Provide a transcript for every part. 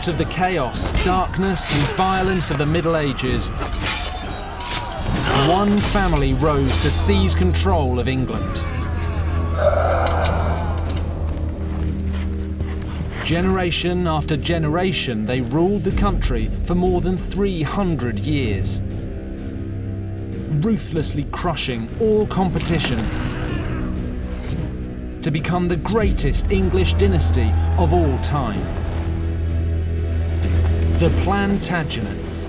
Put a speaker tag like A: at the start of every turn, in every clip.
A: Out of the chaos, darkness and violence of the Middle Ages, one family rose to seize control of England. Generation after generation, they ruled the country for more than 300 years, ruthlessly crushing all competition to become the greatest English dynasty of all time. The Plantagenets.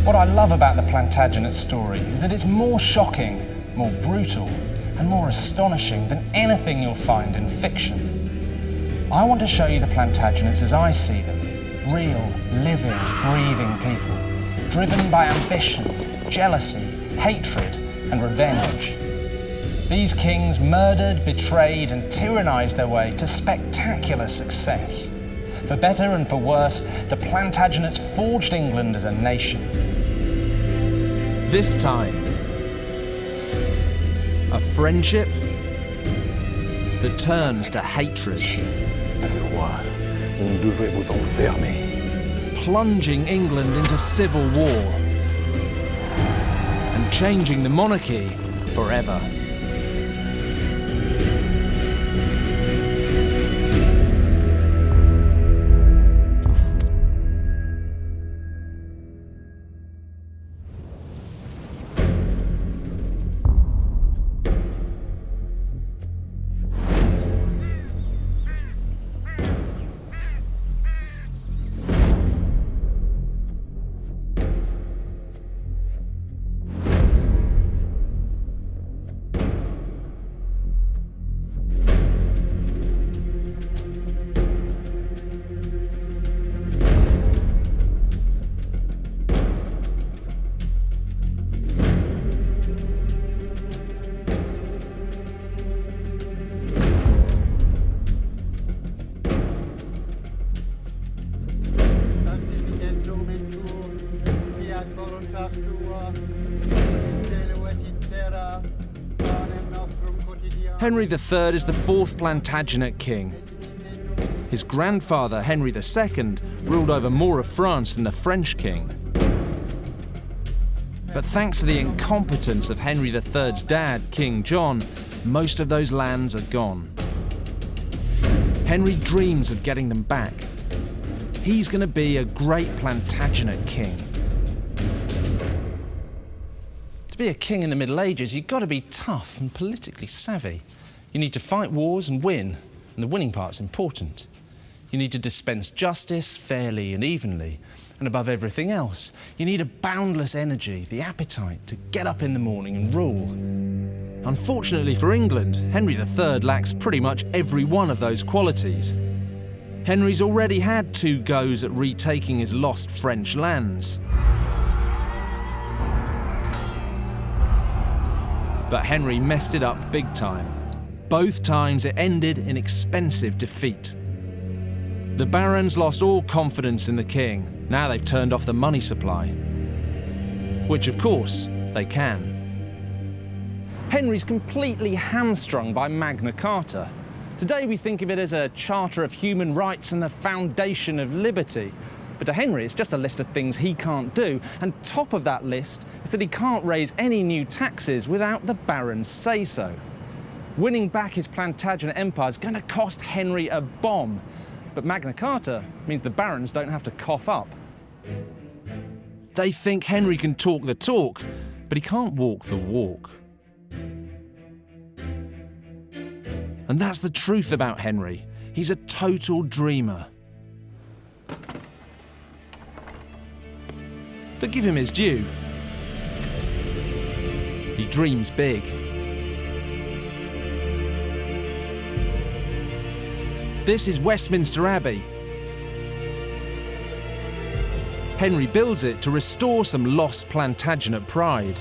A: What I love about the Plantagenet story is that it's more shocking, more brutal, and more astonishing than anything you'll find in fiction. I want to show you the Plantagenets as I see them. Real, living, breathing people, driven by ambition, jealousy, hatred, and revenge. These kings murdered, betrayed, and tyrannized their way to spectacular success. For better and for worse, the Plantagenets forged England as a nation. This time, a friendship that turns to hatred.
B: Le roi, on devrait vous enfermer.
A: Plunging England into civil war and changing the monarchy forever. Henry III is the fourth Plantagenet king. His grandfather, Henry II, ruled over more of France than the French king. But thanks to the incompetence of Henry III's dad, King John, most of those lands are gone. Henry dreams of getting them back. He's going to be a great Plantagenet king. To be a king in the Middle Ages, you've got to be tough and politically savvy. You need to fight wars and win, and the winning part's important. You need to dispense justice fairly and evenly, and above everything else, you need a boundless energy, the appetite to get up in the morning and rule. Unfortunately for England, Henry III lacks pretty much every one of those qualities. Henry's already had 2 goes at retaking his lost French lands. But Henry messed it up big time. Both times it ended in expensive defeat. The barons lost all confidence in the king. Now they've turned off the money supply. Which, of course, they can. Henry's completely hamstrung by Magna Carta. Today we think of it as a charter of human rights and the foundation of liberty. But to Henry, it's just a list of things he can't do. And top of that list is that he can't raise any new taxes without the barons' say-so. Winning back his Plantagenet empire is going to cost Henry a bomb. But Magna Carta means the barons don't have to cough up. They think Henry can talk the talk, but he can't walk the walk. And that's the truth about Henry. He's a total dreamer. But give him his due. He dreams big. This is Westminster Abbey. Henry builds it to restore some lost Plantagenet pride.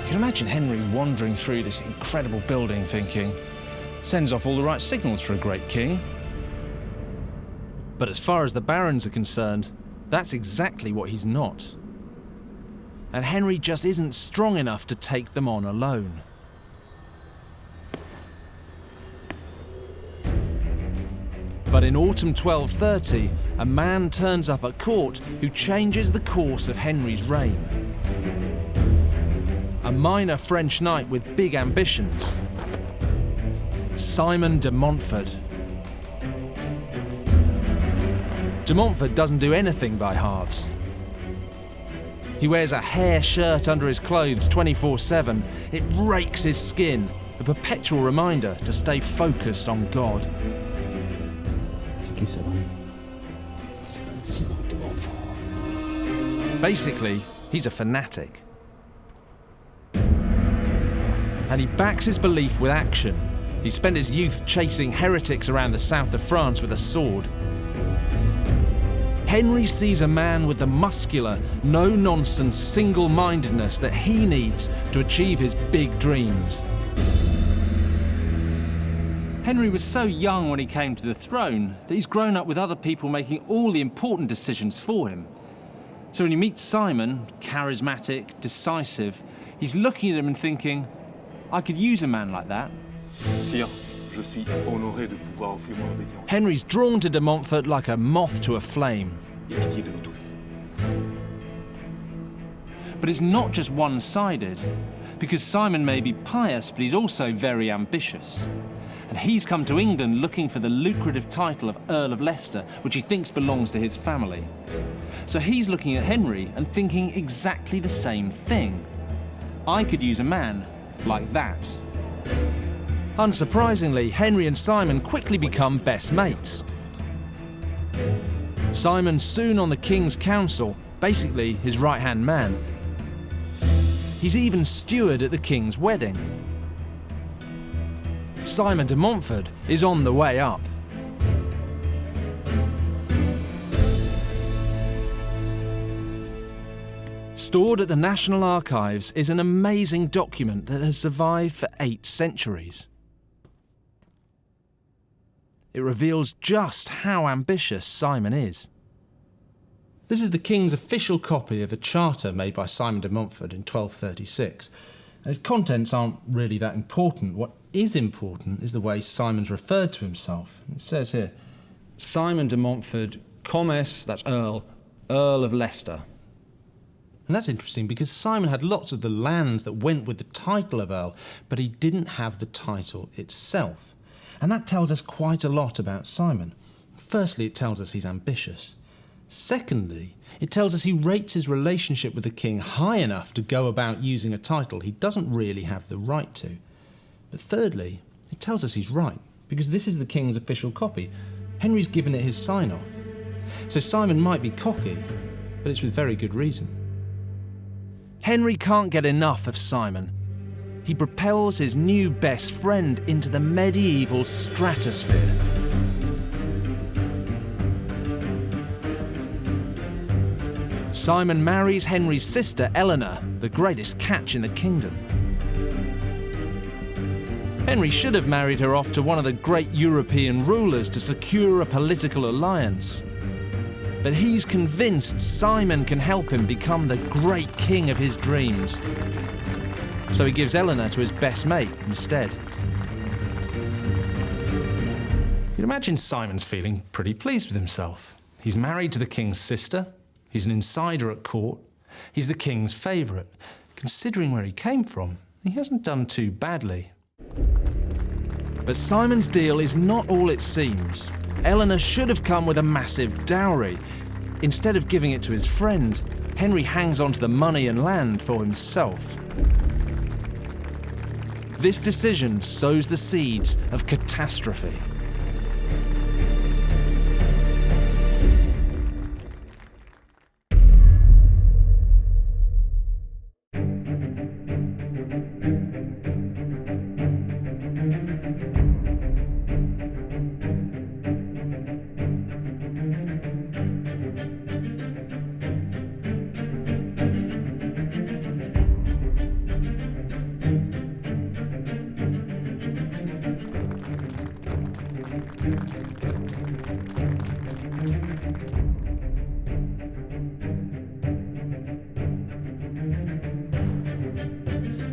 A: You can imagine Henry wandering through this incredible building thinking, sends off all the right signals for a great king. But as far as the barons are concerned, that's exactly what he's not. And Henry just isn't strong enough to take them on alone. But in autumn 1230, a man turns up at court who changes the course of Henry's reign. A minor French knight with big ambitions, Simon de Montfort. De Montfort doesn't do anything by halves. He wears a hair shirt under his clothes 24/7. It rakes his skin, a perpetual reminder to stay focused on God.
C: C'est qui ça? C'est Simon de Montfort.
A: Basically, he's a fanatic. And he backs his belief with action. He spent his youth chasing heretics around the south of France with a sword. Henry sees a man with the muscular, no-nonsense single-mindedness that he needs to achieve his big dreams. Henry was so young when he came to the throne that he's grown up with other people making all the important decisions for him. So when he meets Simon, charismatic, decisive, he's looking at him and thinking, I could use a man like that.
D: Sire, je suis honoré de pouvoir offrir mon obédience.
A: Henry's drawn to de Montfort like a moth to a flame.
D: Et pitié de nous tous.
A: But it's not just one-sided, because Simon may be pious, but he's also very ambitious. And he's come to England looking for the lucrative title of Earl of Leicester, which he thinks belongs to his family. So he's looking at Henry and thinking exactly the same thing. I could use a man like that. Unsurprisingly, Henry and Simon quickly become best mates. Simon's soon on the King's Council, basically his right-hand man. He's even steward at the King's wedding. Simon de Montfort is on the way up. Stored at the National Archives is an amazing document that has survived for 8 centuries. It reveals just how ambitious Simon is. This is the King's official copy of a charter made by Simon de Montfort in 1236. Its contents aren't really that important. What is important is the way Simon's referred to himself. It says here, Simon de Montfort, Commes, that's Earl of Leicester. And that's interesting because Simon had lots of the lands that went with the title of Earl, but he didn't have the title itself. And that tells us quite a lot about Simon. Firstly, it tells us he's ambitious. Secondly, it tells us he rates his relationship with the king high enough to go about using a title he doesn't really have the right to. But thirdly, it tells us he's right, because this is the king's official copy. Henry's given it his sign-off. So Simon might be cocky, but it's with very good reason. Henry can't get enough of Simon. He propels his new best friend into the medieval stratosphere. Simon marries Henry's sister Eleanor, the greatest catch in the kingdom. Henry should have married her off to one of the great European rulers to secure a political alliance. But he's convinced Simon can help him become the great king of his dreams. So he gives Eleanor to his best mate instead. You'd imagine Simon's feeling pretty pleased with himself. He's married to the king's sister, he's an insider at court, he's the king's favourite. Considering where he came from, he hasn't done too badly. But Simon's deal is not all it seems. Eleanor should have come with a massive dowry. Instead of giving it to his friend, Henry hangs on to the money and land for himself. This decision sows the seeds of catastrophe.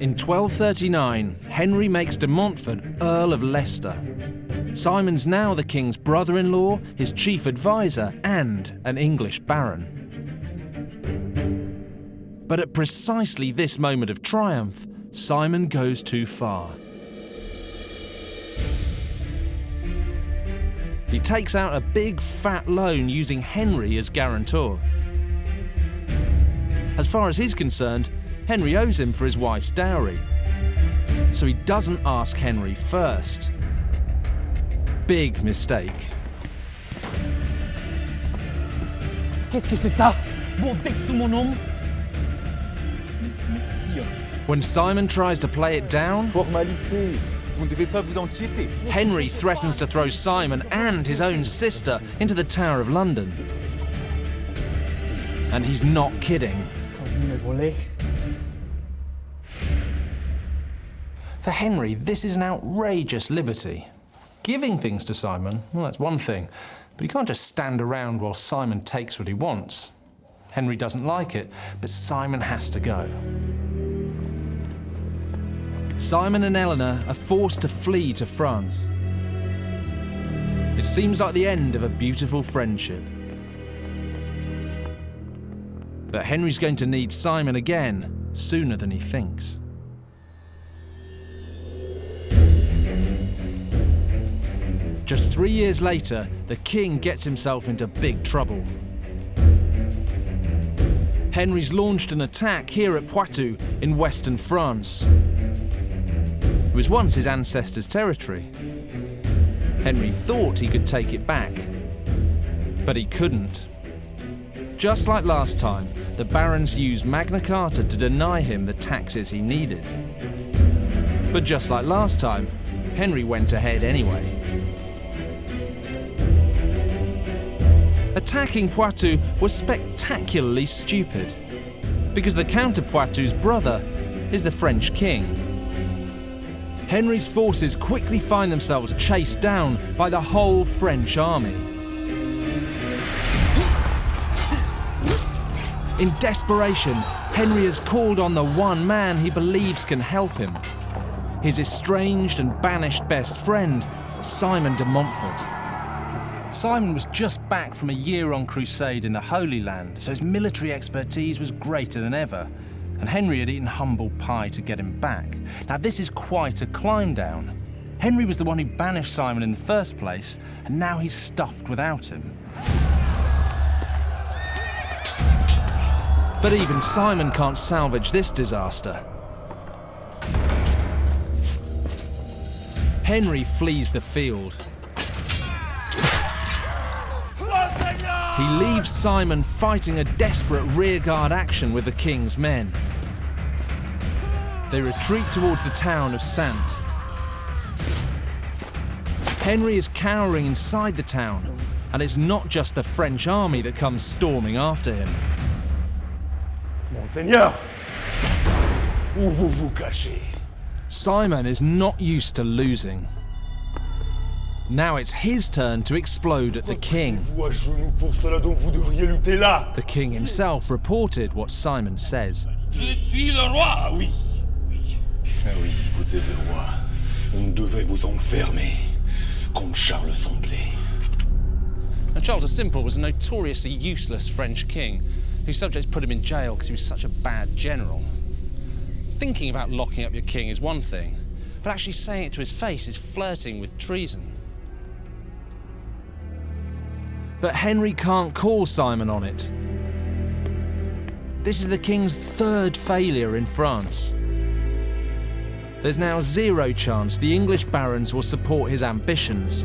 A: In 1239, Henry makes de Montfort Earl of Leicester. Simon's now the king's brother-in-law, his chief advisor, and an English baron. But at precisely this moment of triumph, Simon goes too far. He takes out a big fat loan using Henry as guarantor. As far as he's concerned, Henry owes him for his wife's dowry. So he doesn't ask Henry first. Big mistake.
C: Qu'est-ce que c'est ça? Bonté sous mon nom? Mais sire.
A: When Simon tries to play it down,
D: Formalité. Vous ne devez pas vous inquiéter.
A: Henry threatens to throw Simon and his own sister into the Tower of London. And he's not kidding.
C: Quand vous me volez.
A: For Henry, this is an outrageous liberty. Giving things to Simon, well, that's one thing, but he can't just stand around while Simon takes what he wants. Henry doesn't like it, but Simon has to go. Simon and Eleanor are forced to flee to France. It seems like the end of a beautiful friendship. But Henry's going to need Simon again sooner than he thinks. Just 3 years later, the king gets himself into big trouble. Henry's launched an attack here at Poitou in western France. It was once his ancestors' territory. Henry thought he could take it back, but he couldn't. Just like last time, the barons used Magna Carta to deny him the taxes he needed. But just like last time, Henry went ahead anyway. Attacking Poitou was spectacularly stupid, because the Count of Poitou's brother is the French king. Henry's forces quickly find themselves chased down by the whole French army. In desperation, Henry has called on the one man he believes can help him, his estranged and banished best friend, Simon de Montfort. Simon was just back from a year on crusade in the Holy Land, so his military expertise was greater than ever, and Henry had eaten humble pie to get him back. Now this is quite a climb down. Henry was the one who banished Simon in the first place, and now he's stuffed without him. But even Simon can't salvage this disaster. Henry flees the field. He leaves Simon fighting a desperate rearguard action with the king's men. They retreat towards the town of Saintes. Henry is cowering inside the town, and it's not just the French army that comes storming after him.
B: Monseigneur, où vous vous cachez?
A: Simon is not used to losing. Now it's his turn to explode at the king.
B: Vous à genoux pour cela dont vous devriez lutter là.
A: The king himself reported what Simon says.
C: Je suis le roi!
B: Ah oui, oui. Ah oui, vous êtes le roi. On devait vous enfermer, comme Charles Semblé.
A: Now, Charles the Simple was a notoriously useless French king whose subjects put him in jail because he was such a bad general. Thinking about locking up your king is one thing, but actually saying it to his face is flirting with treason. But Henry can't call Simon on it. This is the king's third failure in France. There's now zero chance the English barons will support his ambitions.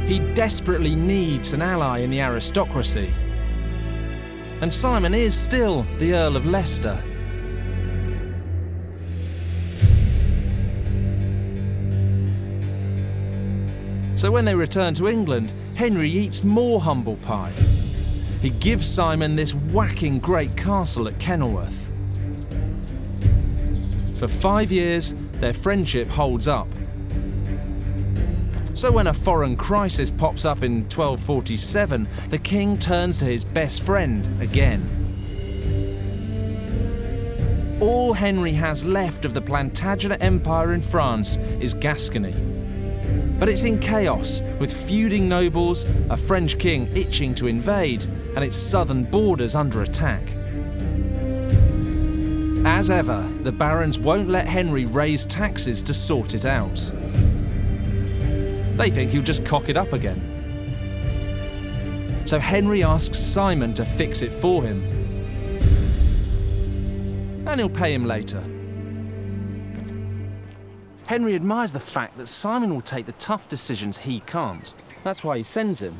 A: He desperately needs an ally in the aristocracy. And Simon is still the Earl of Leicester. So when they return to England, Henry eats more humble pie. He gives Simon this whacking great castle at Kenilworth. For 5 years, their friendship holds up. So when a foreign crisis pops up in 1247, the king turns to his best friend again. All Henry has left of the Plantagenet Empire in France is Gascony. But it's in chaos, with feuding nobles, a French king itching to invade, and its southern borders under attack. As ever, the barons won't let Henry raise taxes to sort it out. They think he'll just cock it up again. So Henry asks Simon to fix it for him. And he'll pay him later. Henry admires the fact that Simon will take the tough decisions he can't. That's why he sends him.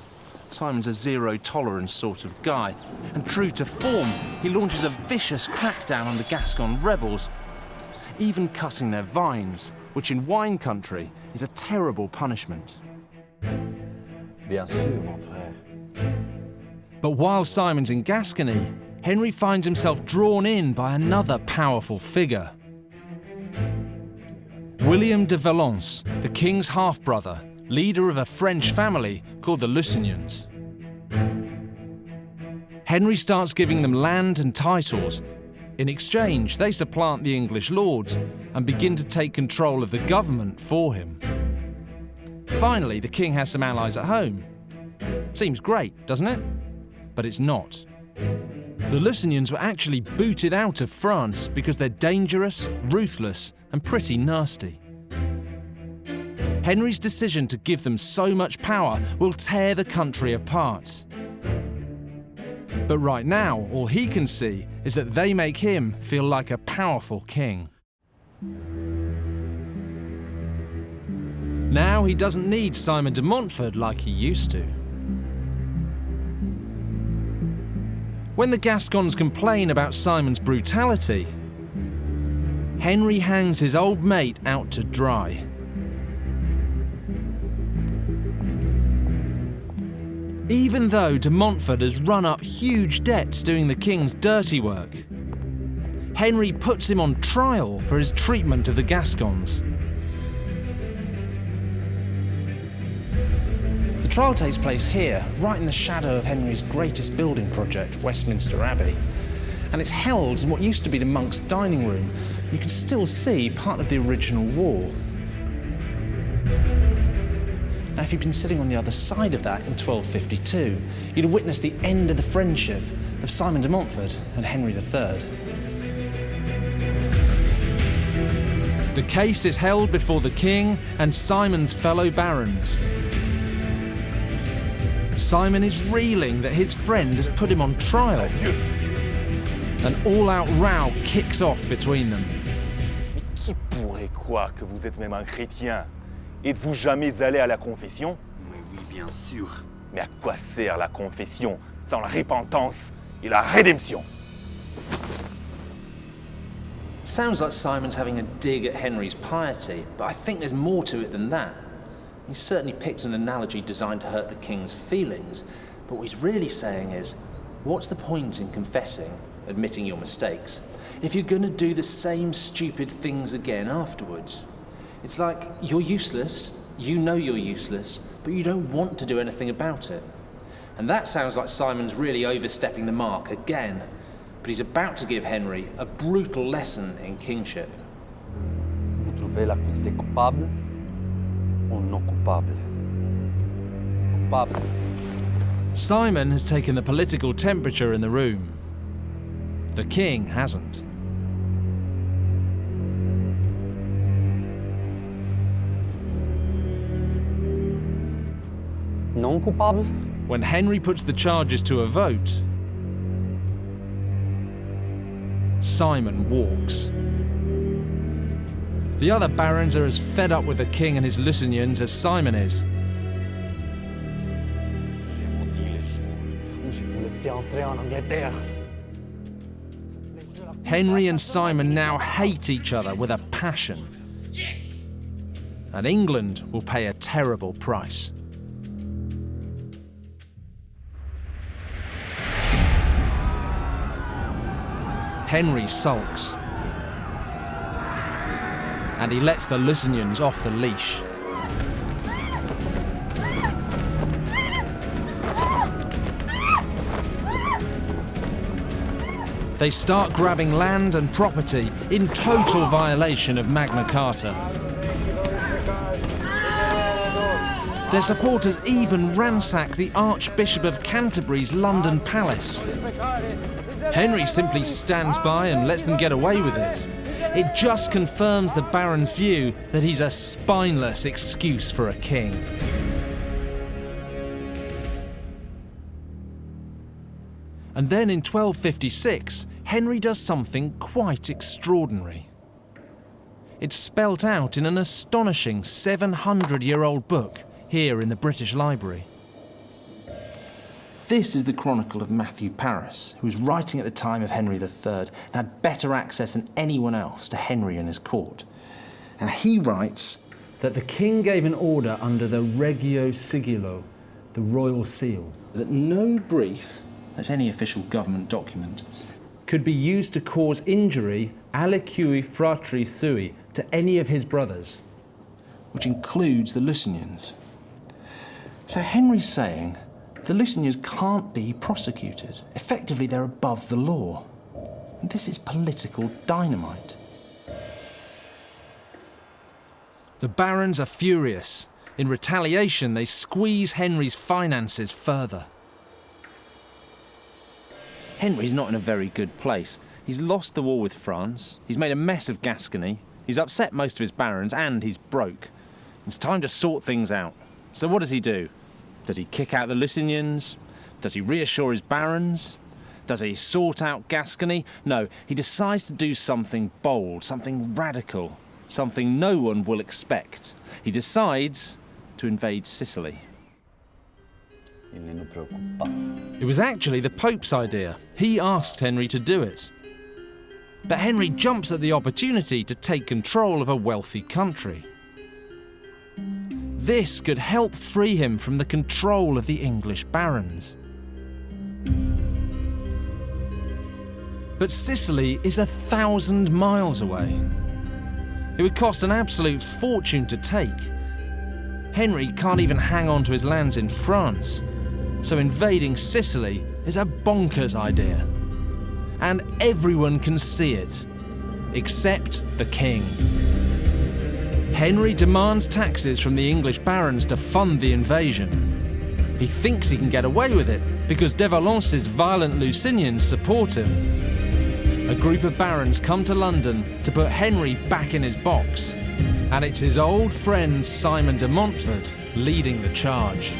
A: Simon's a zero-tolerance sort of guy. And true to form, he launches a vicious crackdown on the Gascon rebels, even cutting their vines, which in wine country is a terrible punishment.
C: Bien sûr, mon frère.
A: But while Simon's in Gascony, Henry finds himself drawn in by another powerful figure. William de Valence, the king's half-brother, leader of a French family called the Lusignans. Henry starts giving them land and titles. In exchange, they supplant the English lords and begin to take control of the government for him. Finally, the king has some allies at home. Seems great, doesn't it? But it's not. The Lusignans were actually booted out of France because they're dangerous, ruthless, and pretty nasty. Henry's decision to give them so much power will tear the country apart. But right now, all he can see is that they make him feel like a powerful king. Now he doesn't need Simon de Montfort like he used to. When the Gascons complain about Simon's brutality, Henry hangs his old mate out to dry. Even though de Montfort has run up huge debts doing the king's dirty work, Henry puts him on trial for his treatment of the Gascons. The trial takes place here, right in the shadow of Henry's greatest building project, Westminster Abbey. And it's held in what used to be the monks' dining room. You can still see part of the original wall. Now, if you'd been sitting on the other side of that in 1252, you'd have witnessed the end of the friendship of Simon de Montfort and Henry III. The case is held before the king and Simon's fellow barons. Simon is reeling that his friend has put him on trial. An all-out row kicks off between them.
D: Mais qui pourrait croire que vous êtes même un chrétien? Êtes-vous jamais allé à la confession?
B: Mais oui, bien sûr.
D: Mais à quoi sert la confession sans la repentance et la rédemption?
A: Sounds like Simon's having a dig at Henry's piety, but I think there's more to it than that. He certainly picked an analogy designed to hurt the king's feelings, but what he's really saying is, what's the point in confessing, admitting your mistakes, if you're going to do the same stupid things again afterwards? It's like, you're useless, you know you're useless, but you don't want to do anything about it. And that sounds like Simon's really overstepping the mark again, but he's about to give Henry a brutal lesson in kingship.
C: Vous trouvez l'accusé coupable ou non coupable? Coupable.
A: Simon has taken the political temperature in the room. The king hasn't.
C: Non coupable?
A: When Henry puts the charges to a vote, Simon walks. The other barons are as fed up with the king and his Lusignans as Simon is.
C: J'ai maudit les jours où je vous laissais entrer en Angleterre.
A: Henry and Simon now hate each other with a passion. And England will pay a terrible price. Henry sulks. And he lets the Lusignans off the leash. They start grabbing land and property in total violation of Magna Carta. Their supporters even ransack the Archbishop of Canterbury's London palace. Henry simply stands by and lets them get away with it. It just confirms the Baron's view that he's a spineless excuse for a king. And then in 1256, Henry does something quite extraordinary. It's spelt out in an astonishing 700-year-old book here in the British Library. This is the chronicle of Matthew Paris, who was writing at the time of Henry III and had better access than anyone else to Henry and his court. And he writes that the king gave an order under the Regio Sigillo, the royal seal, that no brief, that's any official government document, could be used to cause injury aliqui fratri sui to any of his brothers, which includes the Lusignans. So Henry's saying the Lusignans can't be prosecuted. Effectively, they're above the law. And this is political dynamite. The barons are furious. In retaliation, they squeeze Henry's finances further. Henry's not in a very good place. He's lost the war with France, he's made a mess of Gascony, he's upset most of his barons, and he's broke. It's time to sort things out. So what does he do? Does he kick out the Lusignans? Does he reassure his barons? Does he sort out Gascony? No, he decides to do something bold, something radical, something no one will expect. He decides to invade Sicily. It was actually the Pope's idea. He asked Henry to do it. But Henry jumps at the opportunity to take control of a wealthy country. This could help free him from the control of the English barons. But Sicily is 1,000 miles away. It would cost an absolute fortune to take. Henry can't even hang on to his lands in France, so invading Sicily is a bonkers idea. And everyone can see it, except the king. Henry demands taxes from the English barons to fund the invasion. He thinks he can get away with it because de Valence's violent Lusignans support him. A group of barons come to London to put Henry back in his box, and it's his old friend Simon de Montfort leading the charge.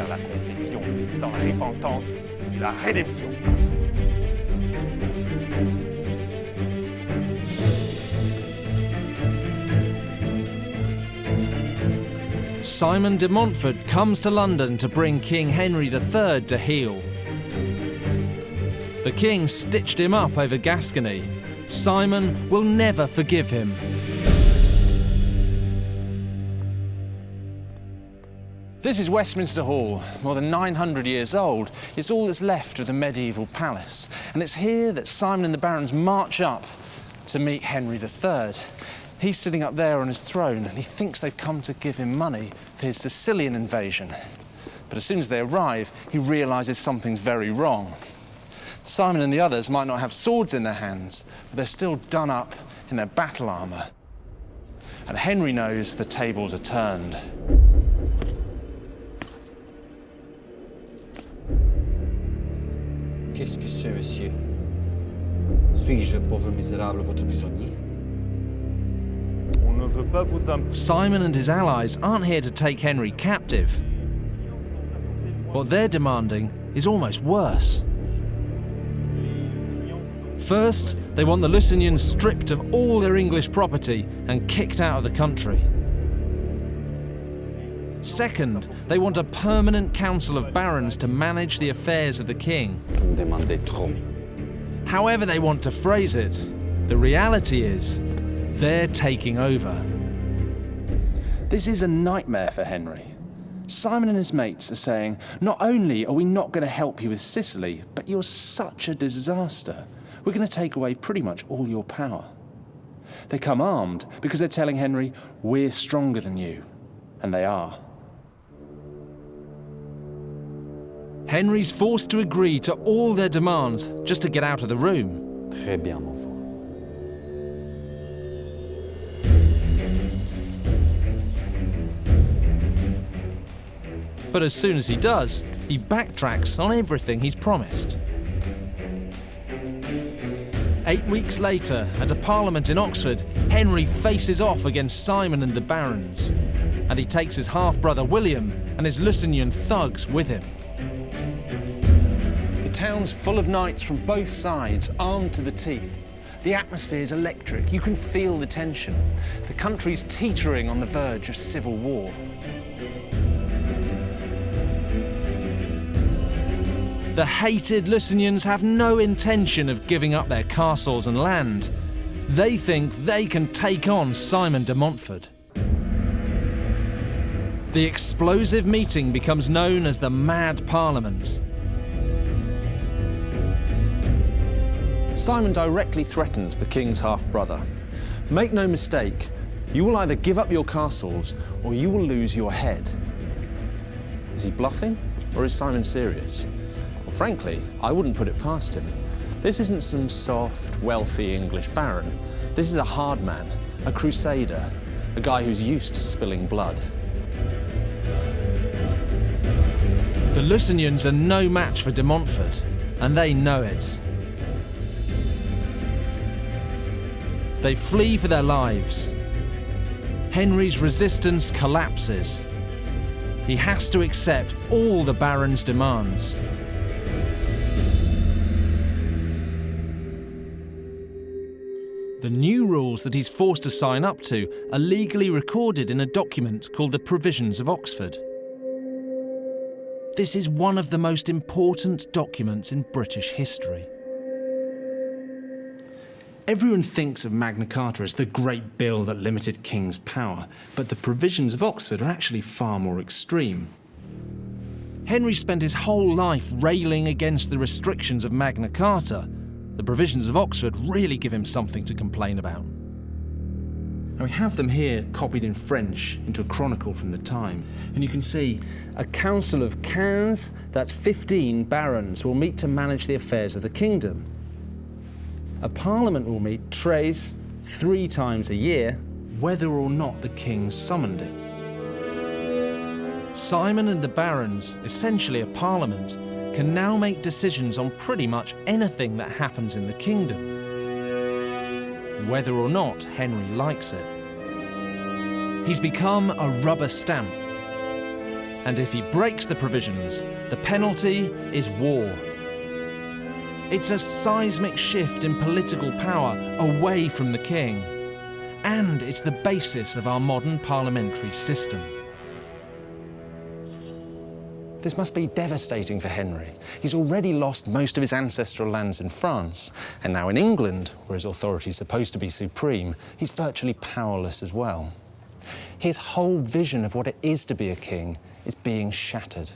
D: La confession sans la repentance et la rédemption.
A: Simon de Montfort comes to London to bring King Henry III to heel. The king stitched him up over Gascony. Simon will never forgive him. This is Westminster Hall, more than 900 years old. It's all that's left of the medieval palace. And it's here that Simon and the barons march up to meet Henry III. He's sitting up there on his throne, and he thinks they've come to give him money for his Sicilian invasion. But as soon as they arrive, he realises something's very wrong. Simon and the others might not have swords in their hands, but they're still done up in their battle armour. And Henry knows the tables are turned.
E: Qu'est-ce que c'est, monsieur? Suis-je, pauvre misérable, votre prisonnier?
D: On ne veut pas vous
A: Simon and his allies aren't here to take Henry captive. What they're demanding is almost worse. First, they want the Lusignans stripped of all their English property and kicked out of the country. Second, they want a permanent council of barons to manage the affairs of the king.
E: Vous demandez trop.
A: However they want to phrase it, the reality is they're taking over. This is a nightmare for Henry. Simon and his mates are saying, not only are we not going to help you with Sicily, but you're such a disaster.
F: we're going to take away pretty much all your power. They come armed because they're telling Henry, we're stronger than you. And they are.
A: Henry's forced to agree to all their demands just to get out of the room.
E: Très bien, Montfort.
A: But as soon as he does, he backtracks on everything he's promised. 8 weeks later, at a parliament in Oxford, Henry faces off against Simon and the barons, and he takes his half-brother William and his Lusignan thugs with him.
F: The town's full of knights from both sides, armed to the teeth. The atmosphere is electric. You can feel the tension. The country's teetering on the verge of civil war.
A: The hated Lusignans have no intention of giving up their castles and land. They think they can take on Simon de Montfort. The explosive meeting becomes known as the Mad Parliament.
F: Simon directly threatens the king's half-brother. Make no mistake, you will either give up your castles or you will lose your head. Is he bluffing or is Simon serious? Well, frankly, I wouldn't put it past him. This isn't some soft, wealthy English baron. This is a hard man, a crusader, a guy who's used to spilling blood.
A: The Lusignans are no match for de Montfort, and they know it. They flee for their lives. Henry's resistance collapses. He has to accept all the baron's demands. The new rules that he's forced to sign up to are legally recorded in a document called the Provisions of Oxford. This is one of the most important documents in British history.
F: Everyone thinks of Magna Carta as the great bill that limited king's power, but the Provisions of Oxford are actually far more extreme.
A: Henry spent his whole life railing against the restrictions of Magna Carta. The Provisions of Oxford really give him something to complain about.
F: And we have them here copied in French into a chronicle from the time. And you can see a council of 15, that's 15 barons, will meet to manage the affairs of the kingdom. A parliament will meet 3 times a year, whether or not the king summoned it.
A: Simon and the barons, essentially a parliament, can now make decisions on pretty much anything that happens in the kingdom, whether or not Henry likes it. He's become a rubber stamp, and if he breaks the provisions, the penalty is war. It's a seismic shift in political power away from the king, and it's the basis of our modern parliamentary system.
F: This must be devastating for Henry. He's already lost most of his ancestral lands in France, and now in England, where his authority is supposed to be supreme, he's virtually powerless as well. His whole vision of what it is to be a king is being shattered.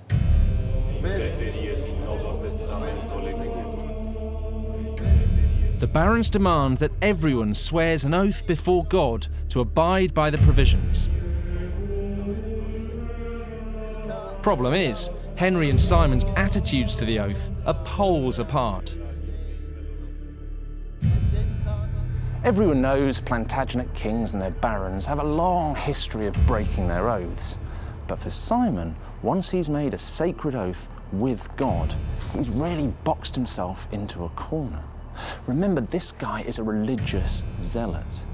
A: The barons demand that everyone swears an oath before God to abide by the provisions. Problem is, Henry and Simon's attitudes to the oath are poles apart.
F: Everyone knows Plantagenet kings and their barons have a long history of breaking their oaths. But for Simon, once he's made a sacred oath with God, he's really boxed himself into a corner. Remember, this guy is a religious zealot.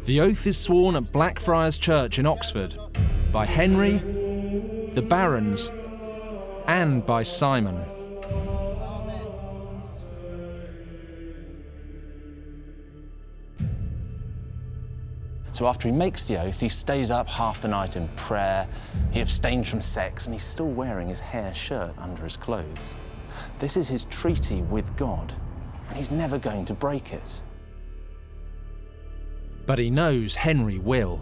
A: The oath is sworn at Blackfriars Church in Oxford by Henry, the barons, and by Simon.
F: So after he makes the oath, he stays up half the night in prayer, he abstains from sex, and he's still wearing his hair shirt under his clothes. This is his treaty with God, and he's never going to break it.
A: But he knows Henry will.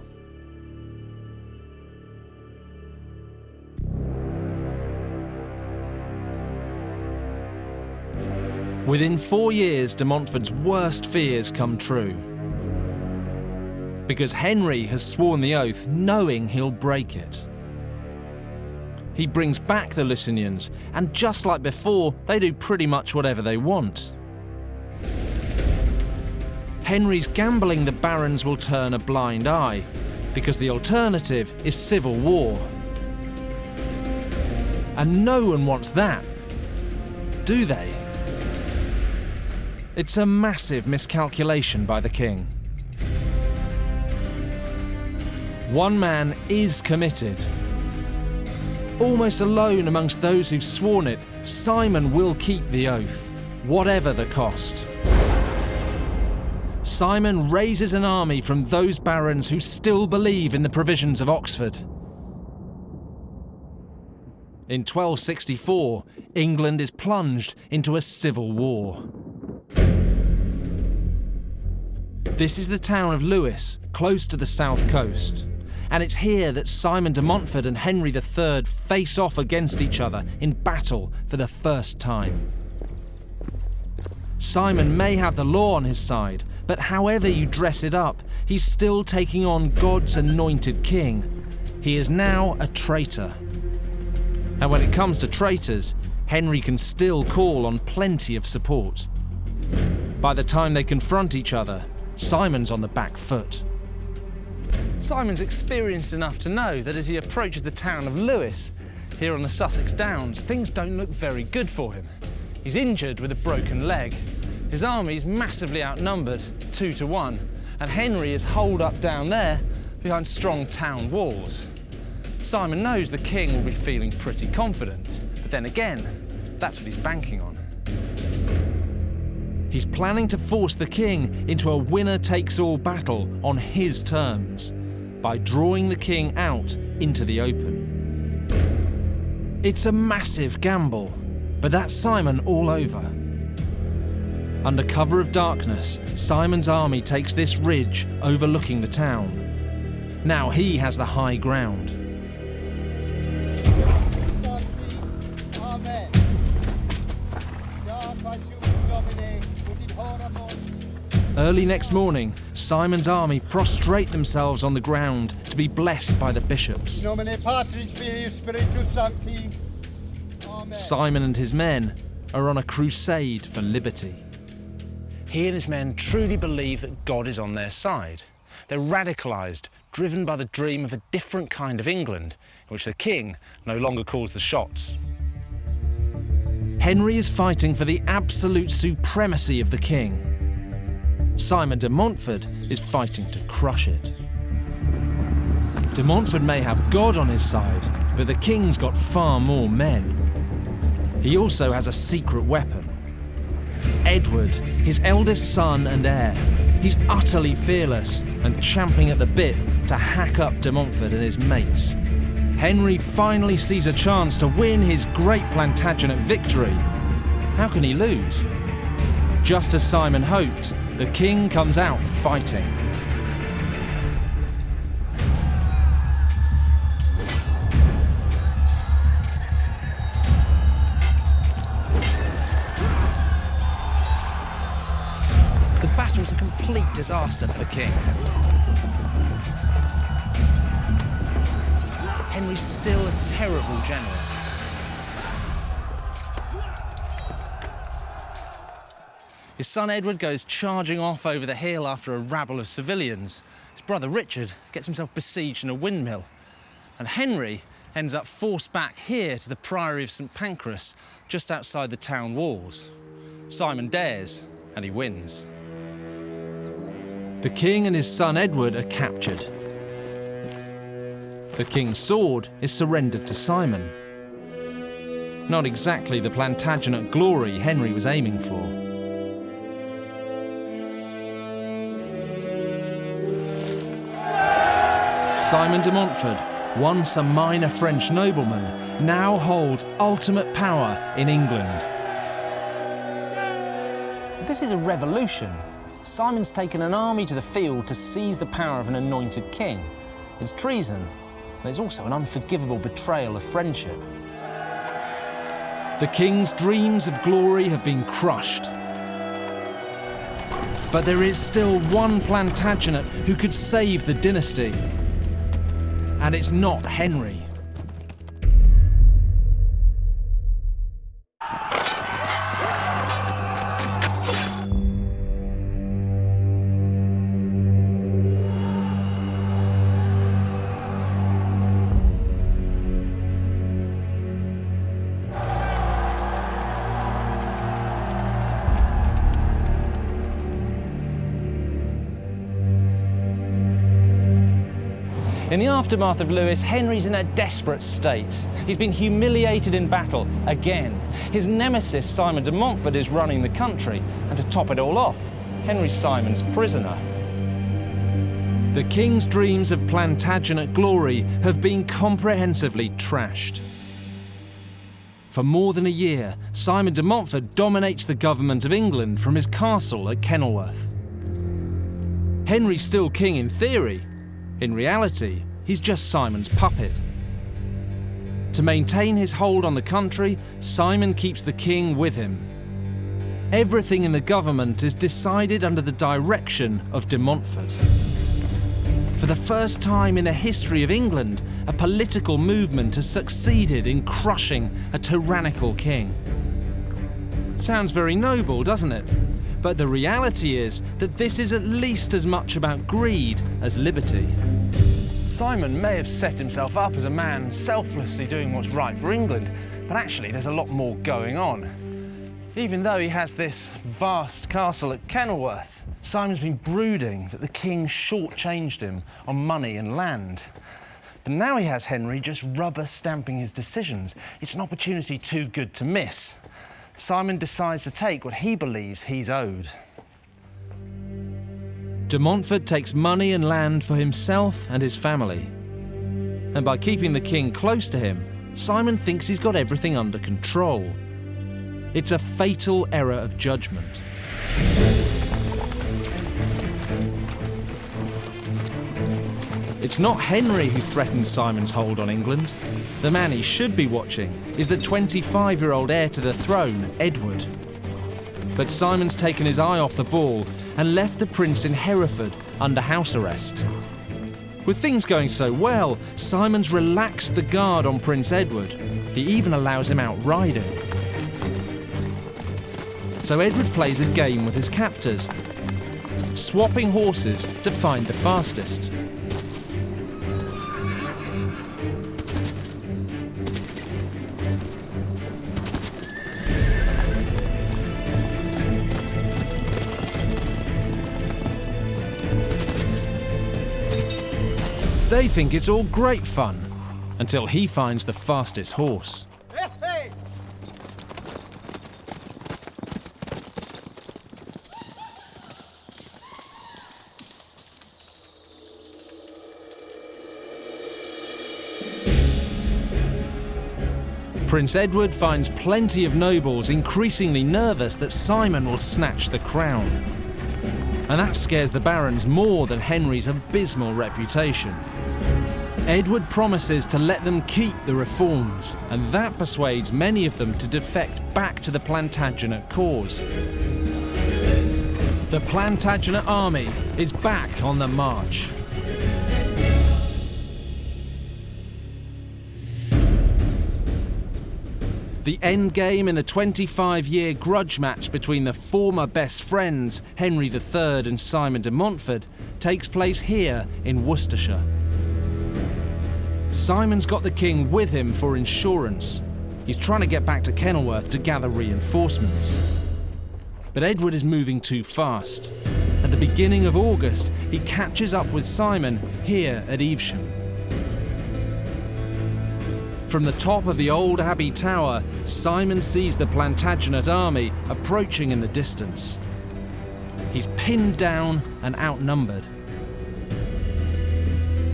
A: Within 4 years, de Montfort's worst fears come true. Because Henry has sworn the oath knowing he'll break it. He brings back the Lusignans, and just like before, they do pretty much whatever they want. Henry's gambling the barons will turn a blind eye, because the alternative is civil war. And no one wants that, do they? It's a massive miscalculation by the king. One man is committed. Almost alone amongst those who've sworn it, Simon will keep the oath, whatever the cost. Simon raises an army from those barons who still believe in the provisions of Oxford. In 1264, England is plunged into a civil war. This is the town of Lewes, close to the south coast. And it's here that Simon de Montfort and Henry III face off against each other in battle for the first time. Simon may have the law on his side, but however you dress it up, he's still taking on God's anointed king. He is now a traitor. And when it comes to traitors, Henry can still call on plenty of support. By the time they confront each other, Simon's on the back foot. Simon's experienced enough to know that as he approaches the town of Lewes, here on the Sussex Downs, things don't look very good for him. He's injured with a broken leg. His army's massively outnumbered, 2 to 1, and Henry is holed up down there behind strong town walls. Simon knows the king will be feeling pretty confident, but then again, that's what he's banking on. He's planning to force the king into a winner-takes-all battle on his terms, by drawing the king out into the open. It's a massive gamble, but that's Simon all over. Under cover of darkness, Simon's army takes this ridge overlooking the town. Now he has the high ground. Early next morning, Simon's army prostrate themselves on the ground to be blessed by the bishops. Simon and his men are on a crusade for liberty. He and his men truly believe that God is on their side. They're radicalised, driven by the dream of a different kind of England, in which the king no longer calls the shots. Henry is fighting for the absolute supremacy of the king. Simon de Montfort is fighting to crush it. De Montfort may have God on his side, but the king's got far more men. He also has a secret weapon. Edward, his eldest son and heir. He's utterly fearless and champing at the bit to hack up de Montfort and his mates. Henry finally sees a chance to win his great Plantagenet victory. How can he lose? Just as Simon hoped, the king comes out fighting. The battle's a complete disaster for the king. Henry's still a terrible general. His son Edward goes charging off over the hill after a rabble of civilians. His brother Richard gets himself besieged in a windmill. And Henry ends up forced back here to the Priory of St Pancras, just outside the town walls. Simon dares, and he wins. The king and his son Edward are captured. The king's sword is surrendered to Simon. Not exactly the Plantagenet glory Henry was aiming for. Simon de Montfort, once a minor French nobleman, now holds ultimate power in England. This is a revolution. Simon's taken an army to the field to seize the power of an anointed king. It's treason, and it's also an unforgivable betrayal of friendship. The king's dreams of glory have been crushed. But there is still one Plantagenet who could save the dynasty. And it's not Henry.
G: In the aftermath of Lewis, Henry's in a desperate state. He's been humiliated in battle again. His nemesis, Simon de Montfort, is running the country. And to top it all off, Henry's Simon's prisoner.
A: The king's dreams of Plantagenet glory have been comprehensively trashed. For more than a year, Simon de Montfort dominates the government of England from his castle at Kenilworth. Henry's still king in theory. In reality, he's just Simon's puppet. To maintain his hold on the country, Simon keeps the king with him. Everything in the government is decided under the direction of de Montfort. For the first time in the history of England, a political movement has succeeded in crushing a tyrannical king. Sounds very noble, doesn't it? But the reality is that this is at least as much about greed as liberty.
G: Simon may have set himself up as a man selflessly doing what's right for England, but actually there's a lot more going on. Even though he has this vast castle at Kenilworth, Simon's been brooding that the king shortchanged him on money and land. But now he has Henry just rubber stamping his decisions. It's an opportunity too good to miss. Simon decides to take what he believes he's owed.
A: De Montfort takes money and land for himself and his family. And by keeping the king close to him, Simon thinks he's got everything under control. It's a fatal error of judgment. It's not Henry who threatens Simon's hold on England. The man he should be watching is the 25-year-old heir to the throne, Edward. But Simon's taken his eye off the ball and left the prince in Hereford under house arrest. With things going so well, Simon's relaxed the guard on Prince Edward. He even allows him out riding. So Edward plays a game with his captors, swapping horses to find the fastest. They think it's all great fun, until he finds the fastest horse. Prince Edward finds plenty of nobles increasingly nervous that Simon will snatch the crown. And that scares the barons more than Henry's abysmal reputation. Edward promises to let them keep the reforms, and that persuades many of them to defect back to the Plantagenet cause. The Plantagenet army is back on the march. The endgame in the 25-year grudge match between the former best friends, Henry III and Simon de Montfort, takes place here in Worcestershire. Simon's got the king with him for insurance. He's trying to get back to Kenilworth to gather reinforcements. But Edward is moving too fast. At the beginning of August, he catches up with Simon here at Evesham. From the top of the old Abbey Tower, Simon sees the Plantagenet army approaching in the distance. He's pinned down and outnumbered.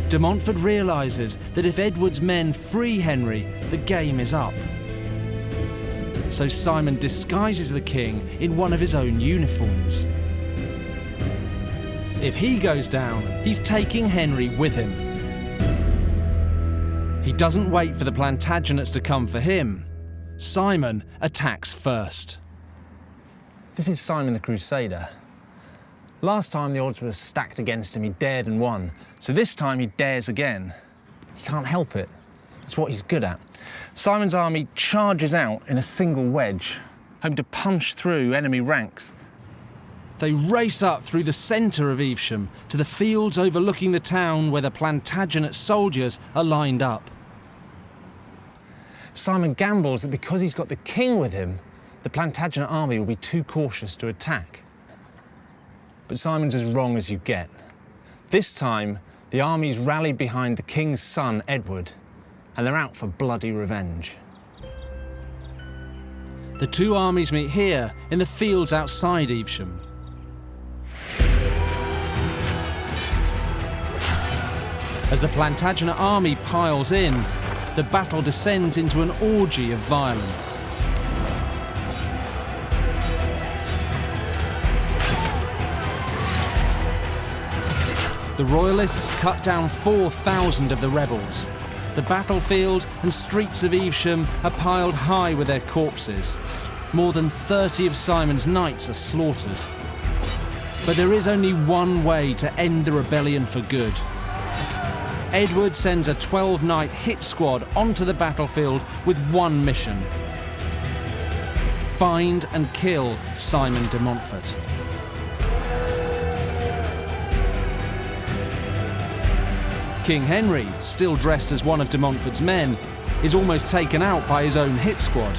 A: De Montfort realises that if Edward's men free Henry, the game is up. So Simon disguises the king in one of his own uniforms. If he goes down, he's taking Henry with him. He doesn't wait for the Plantagenets to come for him. Simon attacks first.
G: This is Simon the Crusader. Last time the odds were stacked against him, he dared and won. So this time he dares again. He can't help it. It's what he's good at. Simon's army charges out in a single wedge, hoping to punch through enemy ranks.
A: They race up through the centre of Evesham to the fields overlooking the town where the Plantagenet soldiers are lined up.
G: Simon gambles that because he's got the king with him, the Plantagenet army will be too cautious to attack. But Simon's as wrong as you get. This time, the armies rally behind the king's son, Edward, and they're out for bloody revenge.
A: The two armies meet here in the fields outside Evesham. As the Plantagenet army piles in, the battle descends into an orgy of violence. The Royalists cut down 4,000 of the rebels. The battlefield and streets of Evesham are piled high with their corpses. More than 30 of Simon's knights are slaughtered. But there is only one way to end the rebellion for good. Edward sends a 12-knight hit squad onto the battlefield with one mission: find and kill Simon de Montfort. King Henry, still dressed as one of de Montfort's men, is almost taken out by his own hit squad.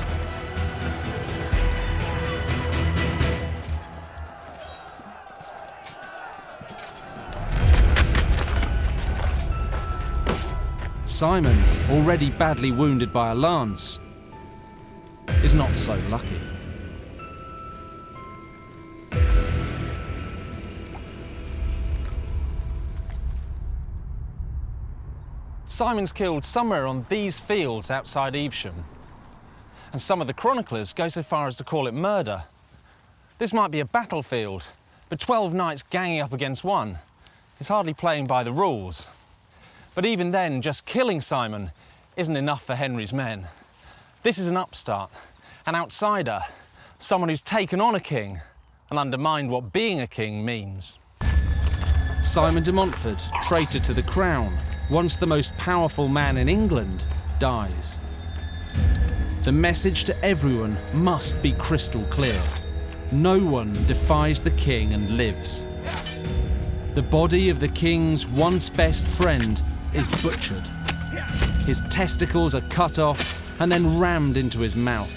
A: Simon, already badly wounded by a lance, is not so lucky.
G: Simon's killed somewhere on these fields outside Evesham. And some of the chroniclers go so far as to call it murder. This might be a battlefield, but 12 knights ganging up against one is hardly playing by the rules. But even then, just killing Simon isn't enough for Henry's men. This is an upstart, an outsider, someone who's taken on a king and undermined what being a king means.
A: Simon de Montfort, traitor to the crown, once the most powerful man in England, dies. The message to everyone must be crystal clear. No one defies the king and lives. The body of the king's once best friend is butchered. His testicles are cut off and then rammed into his mouth,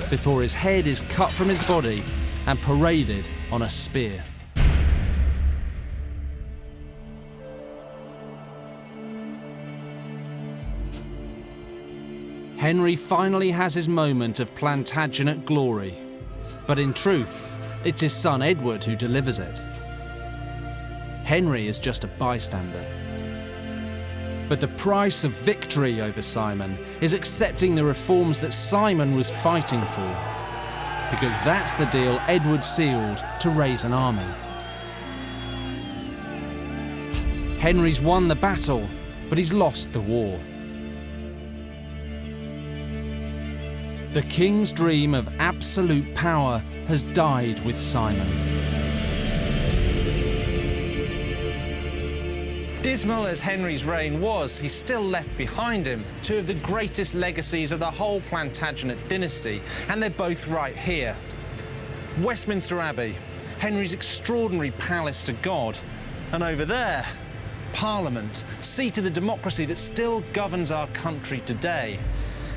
A: before his head is cut from his body and paraded on a spear. Henry finally has his moment of Plantagenet glory, but in truth, it's his son Edward who delivers it. Henry is just a bystander. But the price of victory over Simon is accepting the reforms that Simon was fighting for, because that's the deal Edward sealed to raise an army. Henry's won the battle, but he's lost the war. The king's dream of absolute power has died with Simon.
G: Dismal as Henry's reign was, he still left behind him two of the greatest legacies of the whole Plantagenet dynasty, and they're both right here. Westminster Abbey, Henry's extraordinary palace to God, and over there, Parliament, seat of the democracy that still governs our country today.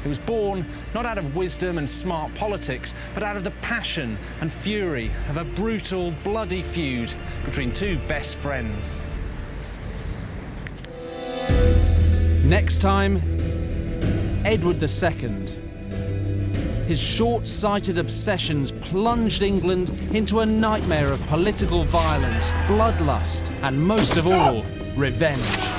G: It was born not out of wisdom and smart politics, but out of the passion and fury of a brutal, bloody feud between two best friends.
A: Next time, Edward II. His short-sighted obsessions plunged England into a nightmare of political violence, bloodlust, and most of all, revenge.